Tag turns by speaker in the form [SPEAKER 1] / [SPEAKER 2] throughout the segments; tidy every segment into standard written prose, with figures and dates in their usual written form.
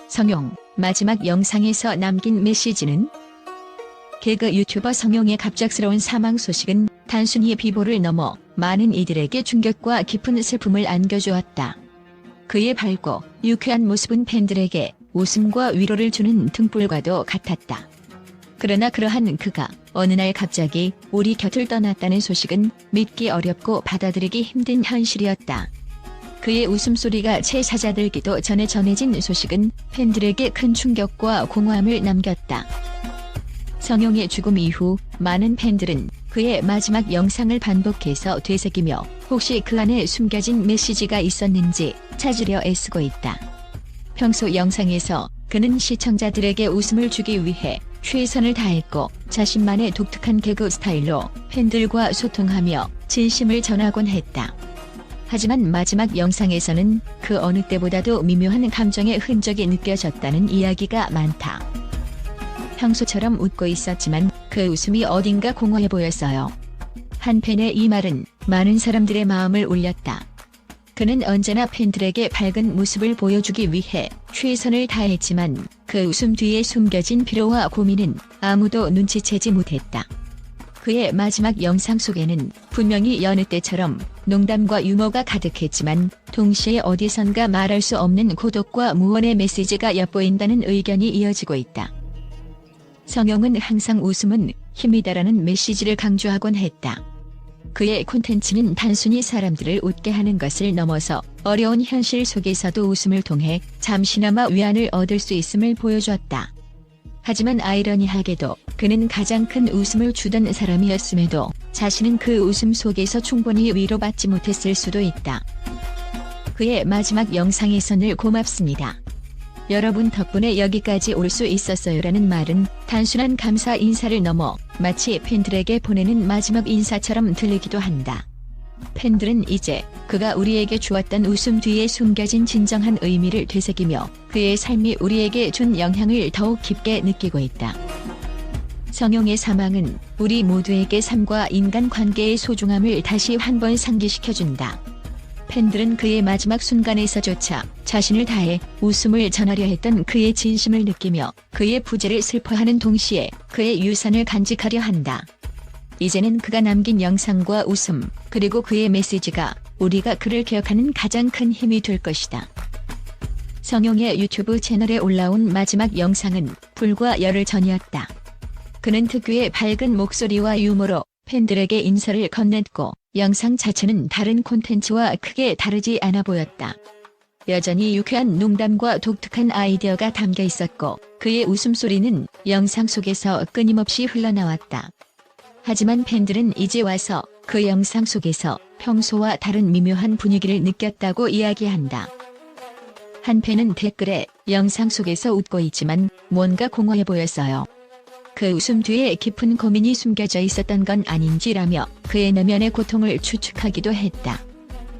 [SPEAKER 1] 성용, 마지막 영상에서 남긴 메시지는 개그 유튜버 성용의 갑작스러운 사망 소식은 단순히 비보를 넘어 많은 이들에게 충격과 깊은 슬픔을 안겨주었다. 그의 밝고 유쾌한 모습은 팬들에게 웃음과 위로를 주는 등불과도 같았다. 그러나 그러한 그가 어느 날 갑자기 우리 곁을 떠났다는 소식은 믿기 어렵고 받아들이기 힘든 현실이었다. 그의 웃음소리가 채 잦아들기도 전에 전해진 소식은 팬들에게 큰 충격과 공허함을 남겼다. 성용의 죽음 이후 많은 팬들은 그의 마지막 영상을 반복해서 되새기며 혹시 그 안에 숨겨진 메시지가 있었는지 찾으려 애쓰고 있다. 평소 영상에서 그는 시청자들에게 웃음을 주기 위해 최선을 다했고 자신만의 독특한 개그 스타일로 팬들과 소통하며 진심을 전하곤 했다. 하지만 마지막 영상에서는 그 어느 때보다도 미묘한 감정의 흔적이 느껴졌다는 이야기가 많다. 평소처럼 웃고 있었지만 그 웃음이 어딘가 공허해 보였어요. 한 팬의 이 말은 많은 사람들의 마음을 울렸다. 그는 언제나 팬들에게 밝은 모습을 보여주기 위해 최선을 다했지만 그 웃음 뒤에 숨겨진 피로와 고민은 아무도 눈치채지 못했다. 그의 마지막 영상 속에는 분명히 여느 때처럼 농담과 유머가 가득했지만 동시에 어디선가 말할 수 없는 고독과 무언의 메시지가 엿보인다는 의견이 이어지고 있다. 성용은 항상 웃음은 힘이다라는 메시지를 강조하곤 했다. 그의 콘텐츠는 단순히 사람들을 웃게 하는 것을 넘어서 어려운 현실 속에서도 웃음을 통해 잠시나마 위안을 얻을 수 있음을 보여주었다. 하지만 아이러니하게도 그는 가장 큰 웃음을 주던 사람이었음에도 자신은 그 웃음 속에서 충분히 위로받지 못했을 수도 있다. 그의 마지막 영상에서 늘 고맙습니다. 여러분 덕분에 여기까지 올 수 있었어요라는 말은 단순한 감사 인사를 넘어 마치 팬들에게 보내는 마지막 인사처럼 들리기도 한다. 팬들은 이제 그가 우리에게 주었던 웃음 뒤에 숨겨진 진정한 의미를 되새기며 그의 삶이 우리에게 준 영향을 더욱 깊게 느끼고 있다. 성용의 사망은 우리 모두에게 삶과 인간관계의 소중함을 다시 한 번 상기시켜준다. 팬들은 그의 마지막 순간에서조차 자신을 다해 웃음을 전하려 했던 그의 진심을 느끼며 그의 부재를 슬퍼하는 동시에 그의 유산을 간직하려 한다. 이제는 그가 남긴 영상과 웃음, 그리고 그의 메시지가 우리가 그를 기억하는 가장 큰 힘이 될 것이다. 성용의 유튜브 채널에 올라온 마지막 영상은 불과 열흘 전이었다. 그는 특유의 밝은 목소리와 유머로 팬들에게 인사를 건넸고 영상 자체는 다른 콘텐츠와 크게 다르지 않아 보였다. 여전히 유쾌한 농담과 독특한 아이디어가 담겨 있었고 그의 웃음소리는 영상 속에서 끊임없이 흘러나왔다. 하지만 팬들은 이제 와서 그 영상 속에서 평소와 다른 미묘한 분위기를 느꼈다고 이야기한다. 한 팬은 댓글에 영상 속에서 웃고 있지만 뭔가 공허해 보였어요. 그 웃음 뒤에 깊은 고민이 숨겨져 있었던 건 아닌지라며 그의 내면의 고통을 추측하기도 했다.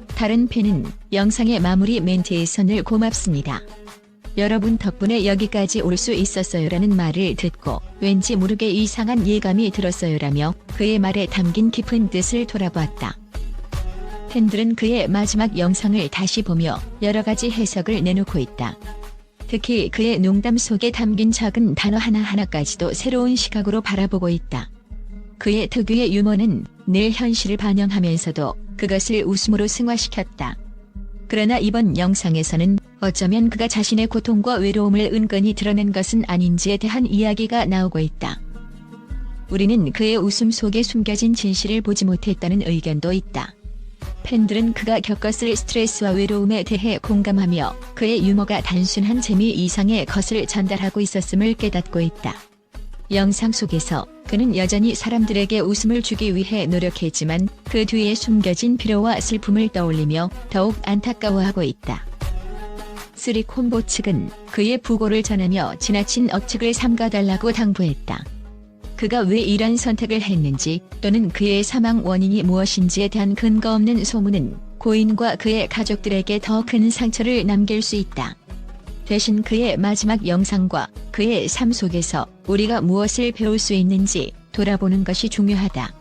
[SPEAKER 1] 다른 팬은 영상의 마무리 멘트에서 늘 고맙습니다. 여러분 덕분에 여기까지 올 수 있었어요라는 말을 듣고 왠지 모르게 이상한 예감이 들었어요라며 그의 말에 담긴 깊은 뜻을 돌아보았다. 팬들은 그의 마지막 영상을 다시 보며 여러 가지 해석을 내놓고 있다. 특히 그의 농담 속에 담긴 작은 단어 하나하나까지도 새로운 시각으로 바라보고 있다. 그의 특유의 유머는 늘 현실을 반영하면서도 그것을 웃음으로 승화시켰다. 그러나 이번 영상에서는 어쩌면 그가 자신의 고통과 외로움을 은근히 드러낸 것은 아닌지에 대한 이야기가 나오고 있다. 우리는 그의 웃음 속에 숨겨진 진실을 보지 못했다는 의견도 있다. 팬들은 그가 겪었을 스트레스와 외로움에 대해 공감하며 그의 유머가 단순한 재미 이상의 것을 전달하고 있었음을 깨닫고 있다. 영상 속에서 그는 여전히 사람들에게 웃음을 주기 위해 노력했지만 그 뒤에 숨겨진 피로와 슬픔을 떠올리며 더욱 안타까워하고 있다. 쓰리콤보 측은 그의 부고를 전하며 지나친 억측을 삼가달라고 당부했다. 그가 왜 이런 선택을 했는지 또는 그의 사망 원인이 무엇인지에 대한 근거 없는 소문은 고인과 그의 가족들에게 더 큰 상처를 남길 수 있다. 대신 그의 마지막 영상과 그의 삶 속에서 우리가 무엇을 배울 수 있는지 돌아보는 것이 중요하다.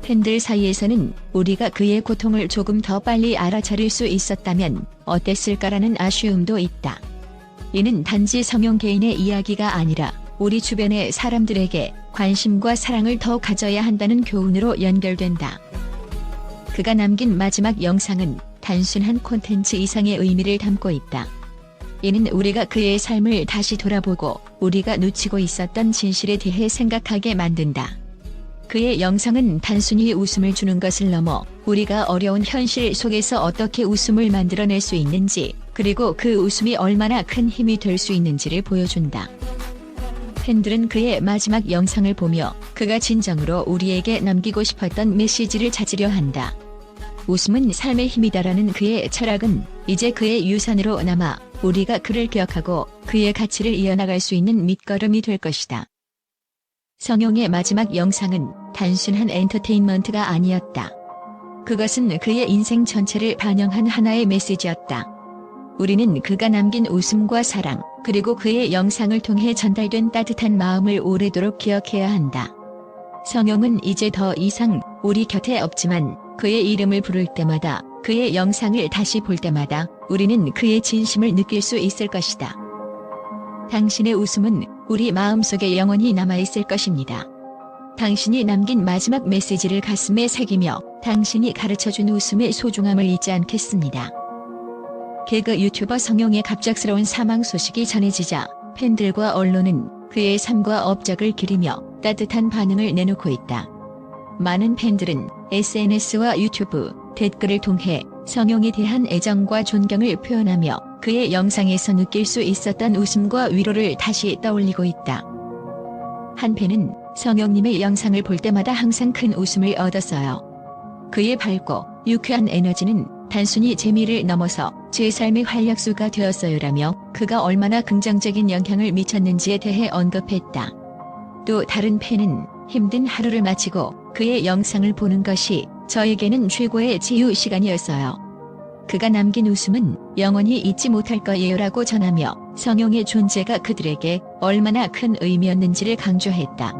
[SPEAKER 1] 팬들 사이에서는 우리가 그의 고통을 조금 더 빨리 알아차릴 수 있었다면 어땠을까라는 아쉬움도 있다. 이는 단지 성용 개인의 이야기가 아니라 우리 주변의 사람들에게 관심과 사랑을 더 가져야 한다는 교훈으로 연결된다. 그가 남긴 마지막 영상은 단순한 콘텐츠 이상의 의미를 담고 있다. 이는 우리가 그의 삶을 다시 돌아보고 우리가 놓치고 있었던 진실에 대해 생각하게 만든다. 그의 영상은 단순히 웃음을 주는 것을 넘어 우리가 어려운 현실 속에서 어떻게 웃음을 만들어낼 수 있는지, 그리고 그 웃음이 얼마나 큰 힘이 될 수 있는지를 보여준다. 팬들은 그의 마지막 영상을 보며 그가 진정으로 우리에게 남기고 싶었던 메시지를 찾으려 한다. 웃음은 삶의 힘이다라는 그의 철학은 이제 그의 유산으로 남아 우리가 그를 기억하고 그의 가치를 이어나갈 수 있는 밑거름이 될 것이다. 성용의 마지막 영상은 단순한 엔터테인먼트가 아니었다. 그것은 그의 인생 전체를 반영한 하나의 메시지였다. 우리는 그가 남긴 웃음과 사랑, 그리고 그의 영상을 통해 전달된 따뜻한 마음을 오래도록 기억해야 한다. 성용은 이제 더 이상 우리 곁에 없지만 그의 이름을 부를 때마다, 그의 영상을 다시 볼 때마다 우리는 그의 진심을 느낄 수 있을 것이다. 당신의 웃음은 우리 마음속에 영원히 남아있을 것입니다. 당신이 남긴 마지막 메시지를 가슴에 새기며 당신이 가르쳐준 웃음의 소중함을 잊지 않겠습니다. 개그 유튜버 성용의 갑작스러운 사망 소식이 전해지자 팬들과 언론은 그의 삶과 업적을 기리며 따뜻한 반응을 내놓고 있다. 많은 팬들은 SNS와 유튜브, 댓글을 통해 성용에 대한 애정과 존경을 표현하며 그의 영상에서 느낄 수 있었던 웃음과 위로를 다시 떠올리고 있다. 한 팬은 성용님의 영상을 볼 때마다 항상 큰 웃음을 얻었어요. 그의 밝고 유쾌한 에너지는 단순히 재미를 넘어서 제 삶의 활력소가 되었어요라며 그가 얼마나 긍정적인 영향을 미쳤는지에 대해 언급했다. 또 다른 팬은 힘든 하루를 마치고 그의 영상을 보는 것이 저에게는 최고의 치유 시간이었어요. 그가 남긴 웃음은 영원히 잊지 못할 거예요라고 전하며 성용의 존재가 그들에게 얼마나 큰 의미였는지를 강조했다.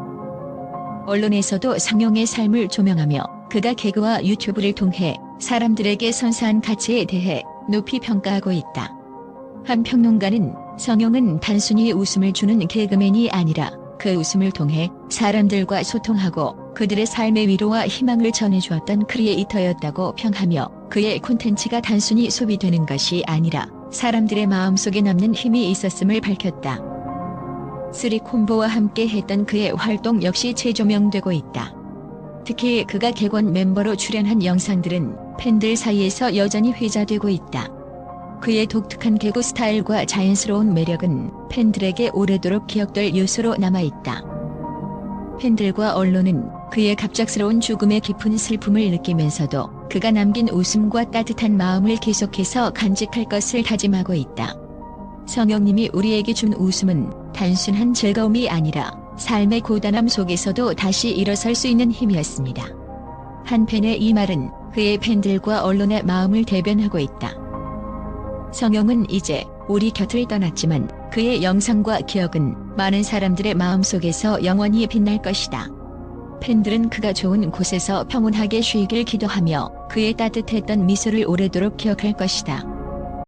[SPEAKER 1] 언론에서도 성용의 삶을 조명하며 그가 개그와 유튜브를 통해 사람들에게 선사한 가치에 대해 높이 평가하고 있다. 한 평론가는 성용은 단순히 웃음을 주는 개그맨이 아니라 그 웃음을 통해 사람들과 소통하고 그들의 삶의 위로와 희망을 전해주었던 크리에이터였다고 평하며 그의 콘텐츠가 단순히 소비되는 것이 아니라 사람들의 마음속에 남는 힘이 있었음을 밝혔다. 쓰리콤보와 함께 했던 그의 활동 역시 재조명되고 있다. 특히 그가 객원 멤버로 출연한 영상들은 팬들 사이에서 여전히 회자되고 있다. 그의 독특한 개그 스타일과 자연스러운 매력은 팬들에게 오래도록 기억될 요소로 남아있다. 팬들과 언론은 그의 갑작스러운 죽음에 깊은 슬픔을 느끼면서도 그가 남긴 웃음과 따뜻한 마음을 계속해서 간직할 것을 다짐하고 있다. 성용님이 우리에게 준 웃음은 단순한 즐거움이 아니라 삶의 고단함 속에서도 다시 일어설 수 있는 힘이었습니다. 한 팬의 이 말은 그의 팬들과 언론의 마음을 대변하고 있다. 성용은 이제 우리 곁을 떠났지만 그의 영상과 기억은 많은 사람들의 마음속에서 영원히 빛날 것이다. 팬들은 그가 좋은 곳에서 평온하게 쉬길 기도하며 그의 따뜻했던 미소를 오래도록 기억할 것이다.